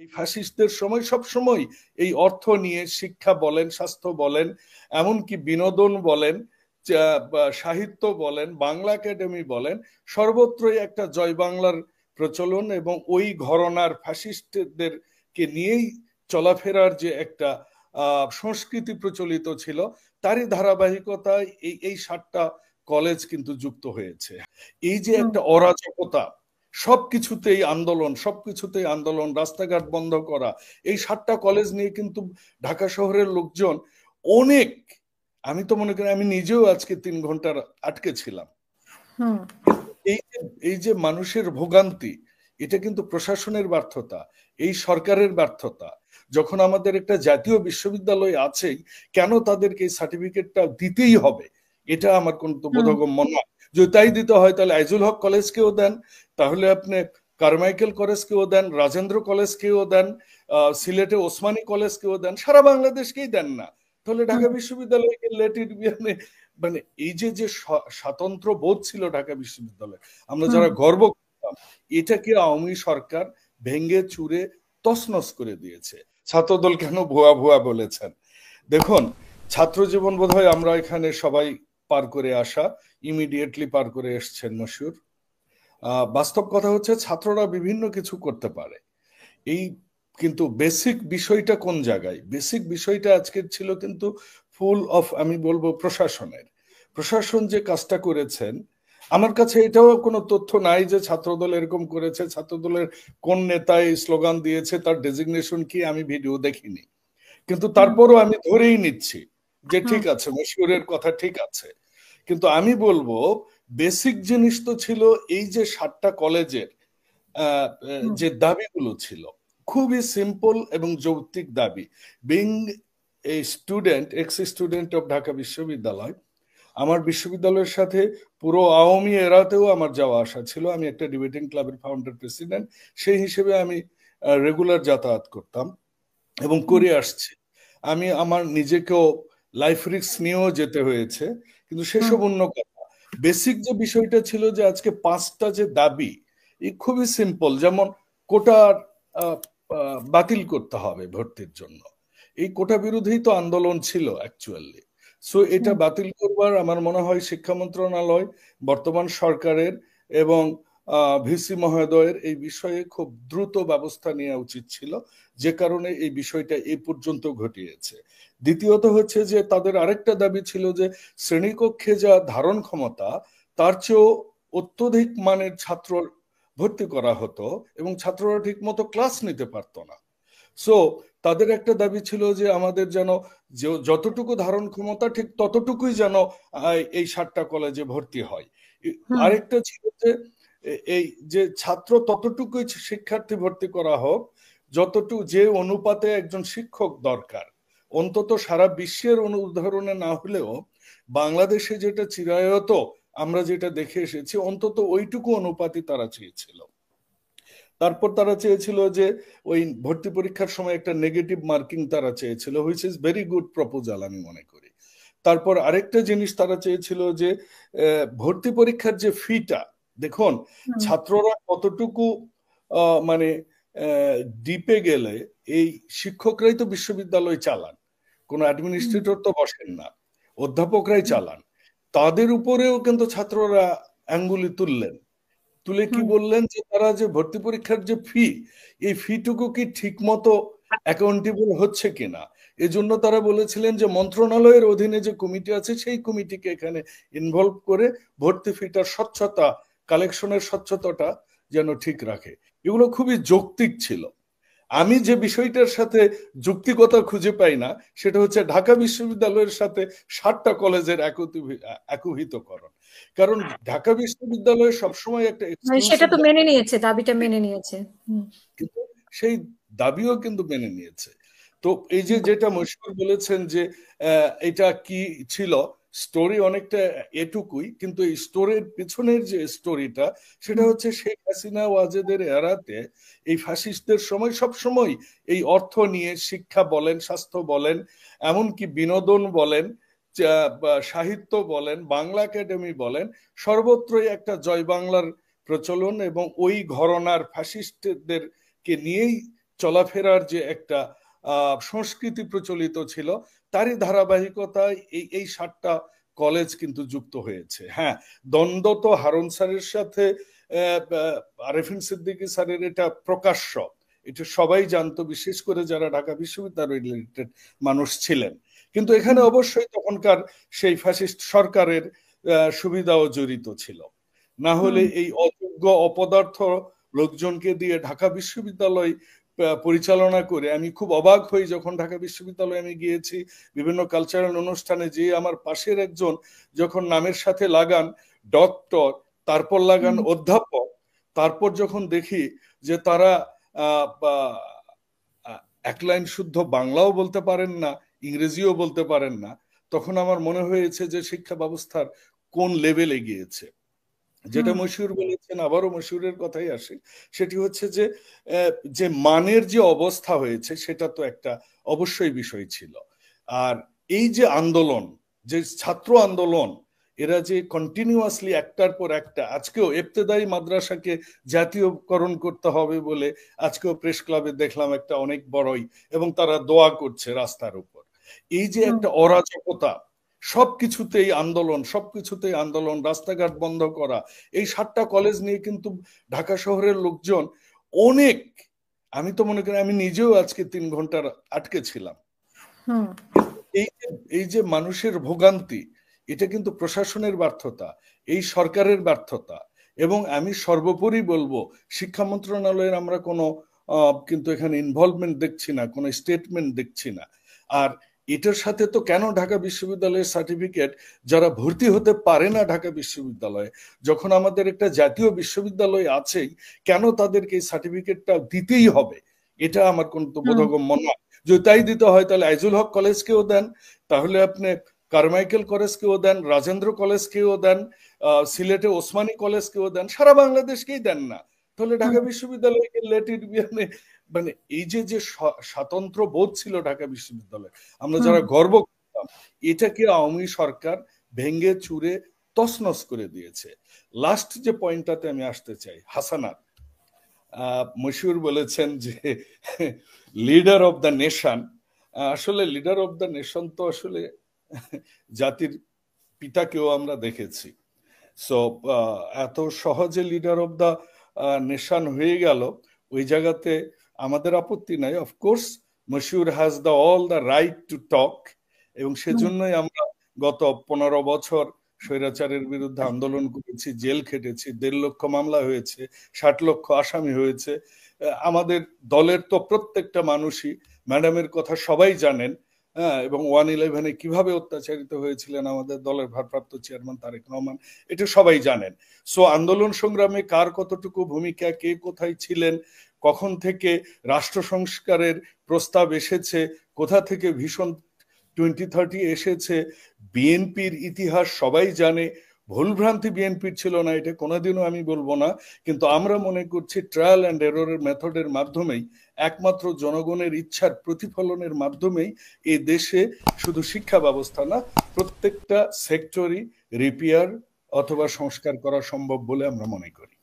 এই ফ্যাসিস্টদের সময় সব সময় এই অর্থ নিয়ে শিক্ষা বলেন, স্বাস্থ্য বলেন, এমনকি বিনোদন বলেন, সাহিত্য বলেন, বাংলা একাডেমি বলেন, সর্বত্রই একটা জয় বাংলার প্রচলন এবং ওই ঘরানার ফ্যাসিস্টদেরকে নিয়েই চলাফেরার যে একটা সংস্কৃতি প্রচলিত ছিল, তারই ধারাবাহিকতায় এই 7টা কলেজ কিন্তু যুক্ত হয়েছে। এই যে একটা অরাজকতা, সবকিছুতেই আন্দোলন, রাস্তাঘাট বন্ধ করা, এই 7টা কলেজ নিয়ে কিন্তু ঢাকা শহরের লোকজন অনেক, আমি তো মনে করি আমি নিজেও আজকে 3 ঘন্টা আটকে ছিলাম। এই যে মানুষের ভোগান্তি, এটা কিন্তু প্রশাসনের ব্যর্থতা, এই সরকারের ব্যর্থতা। যখন আমাদের একটা জাতীয় বিশ্ববিদ্যালয় আছেই, কেন তাদেরকে এই সার্টিফিকেটটা দিতেই হবে? এটা আমার কিন্তু বোধগম্য নয়। যদি তাই দিতে হয় তাহলে আইজুল হক কলেজকেও দেন, তাহলে আপনি কারমাইকেল কলেজকেও দেন, রাজেন্দ্র কলেজকেও দেন, সিলেটে ওসমানী কলেজকেও দেন, সারা বাংলাদেশকেই দেন না। তাহলে ঢাকা বিশ্ববিদ্যালয়কে লেট ইট বি, মানে এই যে স্বাতন্ত্র বোধ ছিল ঢাকা বিশ্ববিদ্যালয়, আমরা যারা গর্ব করতাম, এটাকে আওয়ামী সরকার ভেঙ্গে চুরে তছনছ করে দিয়েছে। ছাত্রদল কেন ভুয়া ভুয়া বলেছেন? দেখুন, ছাত্র জীবন বোধহয় আমরা এখানে সবাই পার করে আসা, ইমিডিয়েটলি পার করে এসছেন মশিউর। বাস্তব কথা হচ্ছে ছাত্ররা বিভিন্ন কিছু করতে পারে, এই কিন্তু বেসিক বিষয়টা কোন জায়গায়? বেসিক বিষয়টা আজকের ছিল কিন্তু ফুল অফ, আমি বলবো প্রশাসন যে কাজটা করেছেন। আমার কাছে এটাও কোনো তথ্য নাই যে ছাত্রদল এরকম করেছে, ছাত্রদলের কোন নেতা এই স্লোগান দিয়েছে, তার ডেজিগনেশন কি, আমি ভিডিও দেখিনি। কিন্তু তারপরও আমি ধরেই নিচ্ছি যে ঠিক আছে, মশিউরের কথা ঠিক আছে। কিন্তু আমি বলবো বেসিক জিনিস তো ছিল এই যে 7টা কলেজের যে দাবিগুলো ছিল, খুবই সিম্পল এবং যৌক্তিক দাবি। Being a student, ex student of Dhaka বিশ্ববিদ্যালয়, আমার বিশ্ববিদ্যালয়ের সাথে পুরো আওয়ামী এরাতেও আমার যাওয়া আসা ছিল। আমি একটা ডিবেটিং ক্লাবের ফাউন্ডার প্রেসিডেন্ট, সেই হিসেবে আমি রেগুলার যাতায়াত করতাম এবং করে আসছি। আমি আমার নিজেকেও লাইফ রিস্ক নিয়েও যেতে হয়েছে, কিন্তু সেসব অন্য কথা। বেসিক যে বিষয়টা ছিল যে আজকে 5টা যে দাবি, এই খুবই সিম্পল। যেমন কোটার বাতিল করতে হবে ভর্তির জন্য, এই কোটা বিরোধী তো আন্দোলন ছিল অ্যাকচুয়ালি। সো এটা বাতিল করবার আমার মনে হয় শিক্ষা মন্ত্রণালয়, বর্তমান সরকারের এবং ভিসি মহোদয়ের এই বিষয়ে খুব দ্রুত ব্যবস্থা নেওয়া উচিত ছিল, যে কারণে এই বিষয়টা এই পর্যন্ত ঘটিয়েছে। দ্বিতীয়ত হচ্ছে যে তাদের আরেকটা দাবি ছিল যে শ্রেণীকক্ষে যা ধারণ ক্ষমতা, তার চেয়েও অত্যধিক মানের ছাত্র ভর্তি করা হতো এবং ছাত্ররা ঠিক মতো ক্লাস নিতে পারতো না। সো তাদের একটা দাবি ছিল যে আমাদের যেন যতটুকু ধারণ ক্ষমতা ঠিক ততটুকুই যেন এই 7টা কলেজে ভর্তি হয়। আরেকটা ছিল যে এই যে ছাত্র ততটুকুই শিক্ষার্থী ভর্তি করা হোক যতটুকু যে অনুপাতে একজন শিক্ষক দরকার। অন্তত সারা বিশ্বের উদাহরণে না হলেও বাংলাদেশে যেটা চিরায়ত আমরা যেটা দেখে এসেছি, অন্তত ওইটুকু অনুপাতই তারা চেয়েছিল। তারপর তারা চেয়েছিল যে ওই ভর্তি পরীক্ষার সময় একটা নেগেটিভ মার্কিং তারা চেয়েছিল, which is very good proposal আমি মনে করি। তারপর আরেকটা জিনিস তারা চেয়েছিল যে ভর্তি পরীক্ষার যে ফিটা, দেখুন ছাত্ররা কতটুকু মানে ডিপে গেলে, এই শিক্ষকরাই তো বিশ্ববিদ্যালয় চালান, কোনো অ্যাডমিনিস্ট্রেটর তো বসেন না, অধ্যাপকরাই চালান। তাদের উপরেও কিন্তু ছাত্ররা আঙ্গুলি তুলে কি বললেন যে তারা যে ভর্তি পরীক্ষার যে ফি, এই ফিটুকু কি ঠিক মতো অ্যাকাউন্টেবল হচ্ছে কিনা, এজন্য তারা বলেছিলেন যে মন্ত্রণালয়ের অধীনে যে কমিটি আছে সেই কমিটিকে এখানে ইনভলভ করে ভর্তি ফিটার স্বচ্ছতা, কালেকশনের স্বচ্ছতাটা যেন ঠিক রাখে। এগুলো খুবই যৌক্তিক ছিল। আমি যে বিষয়টার সাথে যুক্তিকতা খুঁজে পাই না সেটা হচ্ছে ঢাকা বিশ্ববিদ্যালয়ের সাথে 7টা কলেজের একীভূতকরণ। কারণ ঢাকা বিশ্ববিদ্যালয় সবসময় একটা সেটা তো মেনে নিয়েছে, দাবিটা মেনে নিয়েছে, কিন্তু সেই দাবিও কিন্তু মেনে নিয়েছে। তো এই যে যেটা মশিউর বলেছেন যে এটা কি ছিল, স্টোরি অনেকটা এটুকুই, কিন্তু এই স্টোরির পিছনের যে স্টোরিটা, সেটা হচ্ছে শেখ হাসিনা ওয়াজেদের এরাতে এই ফ্যাসিস্টদের সময় সব সময় এই অর্থ নিয়ে শিক্ষা বলেন, স্বাস্থ্য বলেন, এমনকি বিনোদন বলেন, সাহিত্য বলেন, বাংলা একাডেমি বলেন, সর্বত্রই একটা জয় বাংলার প্রচলন এবং ওই ঘরানার ফ্যাসিস্টদেরকে নিয়েই চলাফেরার যে একটা সংস্কৃতি প্রচলিত ছিল, তারই ধারাবাহিকতায় এই 7টা কলেজ কিন্তু যুক্ত হয়েছে। হ্যাঁ, দ্বন্দ্ব তো হারুন স্যারের সাথে আরেফিন সিদ্দিকী স্যারের এটা প্রকাশ্য, এটা সবাই জানতো, বিশেষ করে যারা ঢাকা বিশ্ববিদ্যালয় রিলেটেড মানুষ ছিলেন। কিন্তু এখানে অবশ্যই তখনকার সেই ফ্যাসিস্ট সরকারের সুবিধাও জড়িত ছিল, না হলে এই অযোগ্য অপদার্থ লোকজনকে দিয়ে ঢাকা বিশ্ববিদ্যালয় পরিচালনা করে আমি খুব অবাক হই যখন ঢাকা বিশ্ববিদ্যালয়ে আমি গিয়েছি বিভিন্ন কালচারাল অনুষ্ঠানে, যে আমার পাশের একজন যখন নামের সাথে লাগান ডক্টর, তারপর লাগান অধ্যাপক, তারপর যখন দেখি যে তারা এক লাইন শুদ্ধ বাংলাও বলতে পারেন না, ইংরেজিও বলতে পারেন না, তখন আমার মনে হয়েছে যে শিক্ষা ব্যবস্থার কোন লেভেলে গিয়েছে। যেটা মশিউর বলেছেন, আবারও মশিউরের কথাই আসে, সেটি হচ্ছে যে যে মানের যে অবস্থা হয়েছে সেটা তো একটা অবশ্যই বিষয় ছিল। আর এই যে আন্দোলন, যে ছাত্র আন্দোলন, এরা যে কন্টিনিউয়াসলি একটার পর একটা, আজকেও ইবতেদায়ী মাদ্রাসাকে জাতীয়করণ করতে হবে বলে আজকেও প্রেস ক্লাবে দেখলাম একটা অনেক বড়ই, এবং তারা দোয়া করছে রাস্তার উপর। এই যে একটা অরাজকতা, সবকিছুতেই আন্দোলন, রাস্তাঘাট বন্ধ করা, এই 7টা কলেজ নিয়ে কিন্তু ঢাকা শহরের লোকজন অনেক, আমি তো মনে করি আমি নিজেও আজকে 3 ঘন্টা আটকে ছিলাম। এই যে মানুষের ভোগান্তি, এটা কিন্তু প্রশাসনের ব্যর্থতা, এই সরকারের ব্যর্থতা। এবং আমি সর্বোপরি বলবো, শিক্ষা মন্ত্রণালয়ের আমরা কোনো কিন্তু এখানে ইনভলভমেন্ট দেখছি না, কোনো স্টেটমেন্ট দেখছি না। আর এটার সাথে তো কেন ঢাকা বিশ্ববিদ্যালয়ের সার্টিফিকেট, যারা ভর্তি হতে পারে না ঢাকা বিশ্ববিদ্যালয়ে, যখন আমাদের একটা জাতীয় বিশ্ববিদ্যালয় আছেই, কেন তাদেরকে এই সার্টিফিকেটটা দিতেই হবে? এটা আমার কোন তো বোধগম্য নয়। যদি তাই দিতে হয় তাহলে আইজুল হক কলেজকেও দেন, তাহলে আপনি কারমাইকেল কলেজকেও দেন, রাজেন্দ্র কলেজকেও দেন, সিলেটে ওসমানী কলেজকেও দেন, সারা বাংলাদেশকেই দেন না। তাহলে ঢাকা বিশ্ববিদ্যালয়কে লেট ইট বি, মানে এই যে যে স্বাতন্ত্র বোধ ছিল ঢাকা বিশ্ববিদ্যালয়, আমরা যারা গর্ব করতাম, এটাকে আওয়ামী সরকার ভেঙ্গে চুরে তছনছ করে দিয়েছে। লাস্ট যে পয়েন্টটাতে আমি আসতে চাই, হাসানাত, মশিউর বলেছেন যে লিডার অফ দ্য নেশন। আসলে লিডার অফ দ্য নেশন তো আসলে জাতির পিতাকেও আমরা দেখেছি। সো এত সহজে লিডার অফ দ্য নেশন হয়ে গেল, ওই জায়গাতে আমাদের আপত্তি নাই। Of course Mashiur has the all the right to talk, এবং সেজন্যই আমরা গত 15 বছর স্বৈরাচারের বিরুদ্ধে আন্দোলন করেছি, জেল খেটেছি, 1.5 লক্ষ মামলা হয়েছে, 60 লক্ষ আসামি হয়েছে। আমাদের দলের তো প্রত্যেকটা মানুষই, ম্যাডামের কথা সবাই জানেন, এবং 1/11 কিভাবে অত্যাচারিত হয়েছিলেন আমাদের দলের ভারপ্রাপ্ত চেয়ারম্যান তারেক রহমান, এটা সবাই জানেন। সো আন্দোলন সংগ্রামে কার কতটুকু ভূমিকা, কে কোথায় ছিলেন, কখন থেকে রাষ্ট্র সংস্কারের প্রস্তাব এসেছে, কোথা থেকে ভিশন 2030 এসেছে, বিএনপির ইতিহাস সবাই জানে। ভুলভ্রান্তি বিএনপির ছিল না, এটা কোনোদিনও আমি বলবো না, কিন্তু আমরা মনে করছি ট্রায়াল অ্যান্ড এররের মেথডের মাধ্যমেই, একমাত্র জনগণের ইচ্ছার প্রতিফলনের মাধ্যমেই এই দেশে শুধু শিক্ষা ব্যবস্থা না, প্রত্যেকটা সেক্টরই রিপেয়ার অথবা সংস্কার করা সম্ভব বলে আমরা মনে করি।